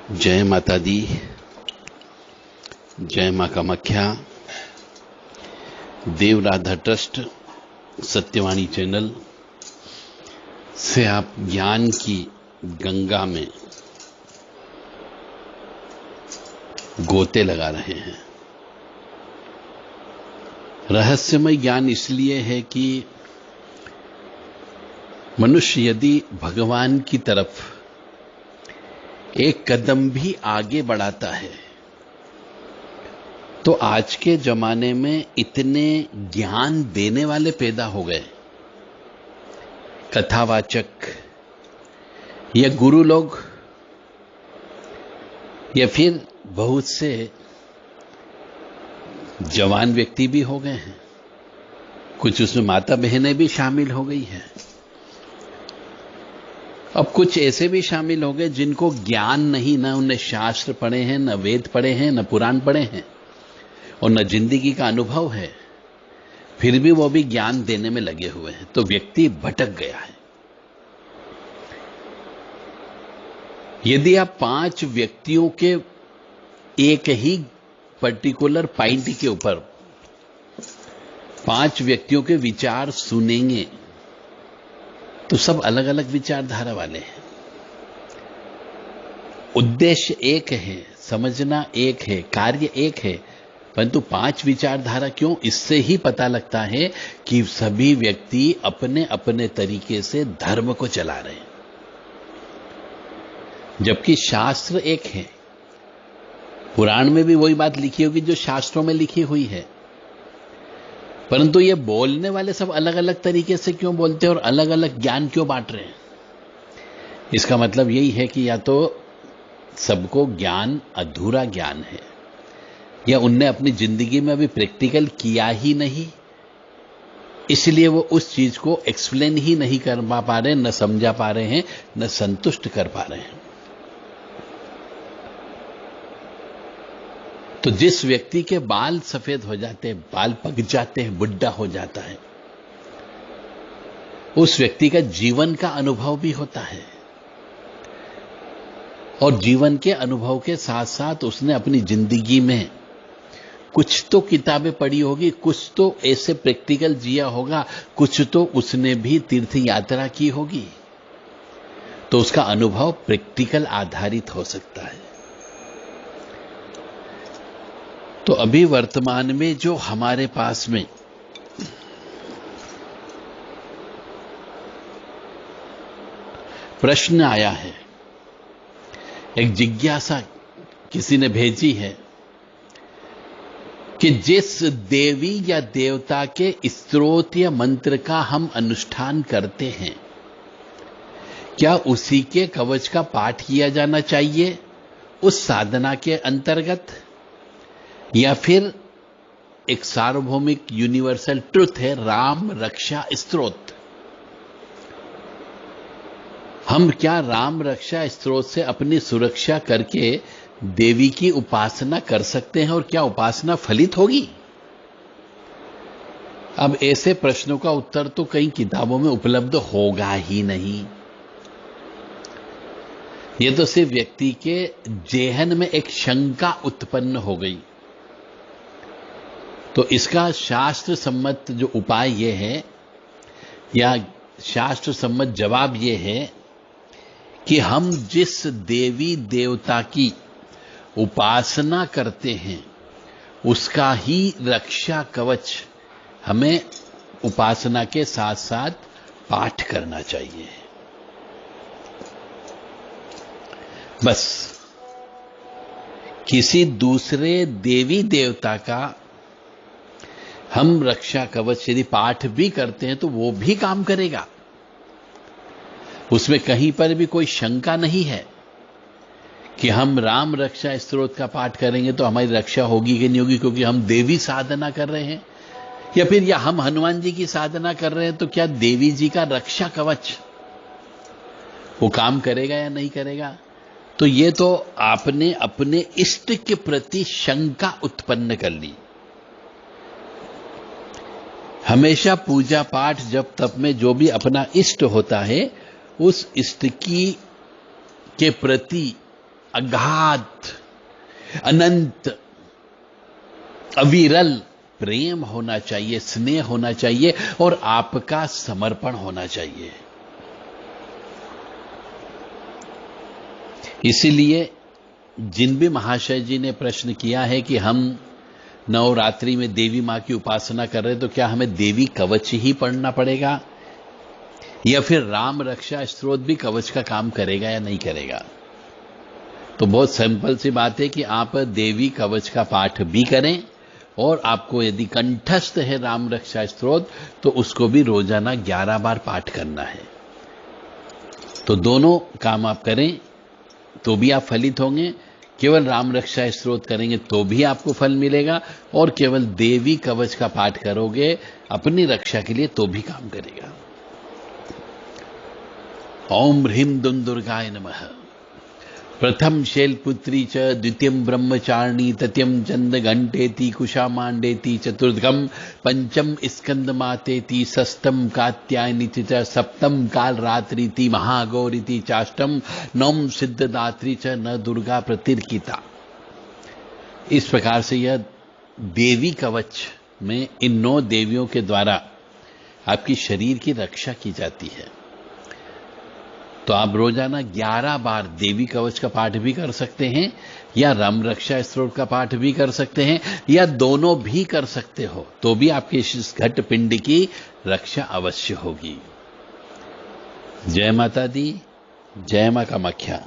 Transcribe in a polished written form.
जय माता दी, जय मां कामाख्या। देव राधा ट्रस्ट सत्यवाणी चैनल से आप ज्ञान की गंगा में गोते लगा रहे हैं। रहस्यमय ज्ञान इसलिए है कि मनुष्य यदि भगवान की तरफ एक कदम भी आगे बढ़ाता है तो आज के जमाने में इतने ज्ञान देने वाले पैदा हो गए, कथावाचक या गुरु लोग, या फिर बहुत से जवान व्यक्ति भी हो गए हैं। कुछ उसमें माता बहनें भी शामिल हो गई हैं। अब कुछ ऐसे भी शामिल हो गए जिनको ज्ञान नहीं, न उन्हें शास्त्र पढ़े हैं, न वेद पढ़े हैं, न पुराण पढ़े हैं और न जिंदगी का अनुभव है, फिर भी वो भी ज्ञान देने में लगे हुए हैं। तो व्यक्ति भटक गया है। यदि आप 5 व्यक्तियों के एक ही पर्टिकुलर पॉइंट के ऊपर 5 व्यक्तियों के विचार सुनेंगे तो सब अलग अलग विचारधारा वाले हैं। उद्देश्य एक है, समझना एक है, कार्य एक है, परंतु 5 विचारधारा क्यों? इससे ही पता लगता है कि सभी व्यक्ति अपने अपने तरीके से धर्म को चला रहे हैं, जबकि शास्त्र एक है। पुराण में भी वही बात लिखी होगी जो शास्त्रों में लिखी हुई है, परंतु ये बोलने वाले सब अलग अलग तरीके से क्यों बोलते हैं और अलग अलग ज्ञान क्यों बांट रहे हैं? इसका मतलब यही है कि या तो सबको ज्ञान अधूरा ज्ञान है, या उनने अपनी जिंदगी में अभी प्रैक्टिकल किया ही नहीं, इसलिए वो उस चीज को एक्सप्लेन ही नहीं कर पा रहे, न समझा पा रहे हैं, न संतुष्ट कर पा रहे हैं। तो जिस व्यक्ति के बाल सफेद हो जाते हैं, बाल पक जाते हैं, बुढ़ा हो जाता है, उस व्यक्ति का जीवन का अनुभव भी होता है, और जीवन के अनुभव के साथ साथ उसने अपनी जिंदगी में कुछ तो किताबें पढ़ी होगी, कुछ तो ऐसे प्रैक्टिकल जिया होगा, कुछ तो उसने भी तीर्थ यात्रा की होगी, तो उसका अनुभव प्रैक्टिकल आधारित हो सकता है। तो अभी वर्तमान में जो हमारे पास में प्रश्न आया है, एक जिज्ञासा किसी ने भेजी है कि जिस देवी या देवता के स्तोत्र या मंत्र का हम अनुष्ठान करते हैं, क्या उसी के कवच का पाठ किया जाना चाहिए उस साधना के अंतर्गत, या फिर एक सार्वभौमिक यूनिवर्सल ट्रुथ है राम रक्षा स्तोत्र? हम क्या राम रक्षा स्तोत्र से अपनी सुरक्षा करके देवी की उपासना कर सकते हैं, और क्या उपासना फलित होगी? अब ऐसे प्रश्नों का उत्तर तो कई किताबों में उपलब्ध होगा ही नहीं। यह तो सिर्फ व्यक्ति के जेहन में एक शंका उत्पन्न हो गई। तो इसका शास्त्र सम्मत जो उपाय ये है, या शास्त्र सम्मत जवाब ये है कि हम जिस देवी देवता की उपासना करते हैं उसका ही रक्षा कवच हमें उपासना के साथ साथ पाठ करना चाहिए। बस किसी दूसरे देवी देवता का हम रक्षा कवच यदि पाठ भी करते हैं तो वो भी काम करेगा, उसमें कहीं पर भी कोई शंका नहीं है कि हम राम रक्षा स्तोत्र का पाठ करेंगे तो हमारी रक्षा होगी कि नहीं होगी, क्योंकि हम देवी साधना कर रहे हैं, या फिर या हम हनुमान जी की साधना कर रहे हैं तो क्या देवी जी का रक्षा कवच वो काम करेगा या नहीं करेगा? तो ये तो आपने अपने इष्ट के प्रति शंका उत्पन्न कर ली। हमेशा पूजा पाठ जप तप में जो भी अपना इष्ट होता है, उस इष्ट की के प्रति अगाध, अनंत, अविरल प्रेम होना चाहिए, स्नेह होना चाहिए और आपका समर्पण होना चाहिए। इसीलिए जिन भी महाशय जी ने प्रश्न किया है कि हम नवरात्रि में देवी मां की उपासना कर रहे हैं, तो क्या हमें देवी कवच ही पढ़ना पड़ेगा या फिर राम रक्षा स्तोत्र भी कवच का काम करेगा या नहीं करेगा? तो बहुत सिंपल सी बात है कि आप देवी कवच का पाठ भी करें और आपको यदि कंठस्थ है राम रक्षा स्तोत्र तो उसको भी रोजाना 11 बार पाठ करना है। तो दोनों काम आप करें तो भी आप फलित होंगे। केवल राम रक्षा स्तोत्र करेंगे तो भी आपको फल मिलेगा और केवल देवी कवच का पाठ करोगे अपनी रक्षा के लिए तो भी काम करेगा। ओम ह्रीं दुं दुर्गाय नमः। प्रथम शैलपुत्री च द्वितीयं ब्रह्मचारिणी तृतीयं चंद घंटेति कुशामांडेति चतुर्थम पंचम स्कंदमातेति षष्ठम कात्यायनी च सप्तम कालरात्रिति महागौरीति चाष्टम नवम सिद्धदात्री च न दुर्गा प्रतिर्किता। इस प्रकार से यह देवी कवच में इन 9 देवियों के द्वारा आपकी शरीर की रक्षा की जाती है। तो आप रोजाना 11 बार देवी कवच का पाठ भी कर सकते हैं या राम रक्षा स्तोत्र का पाठ भी कर सकते हैं या दोनों भी कर सकते हो, तो भी आपके इस घट पिंड की रक्षा अवश्य होगी। जय माता दी, जय मां कामाख्या।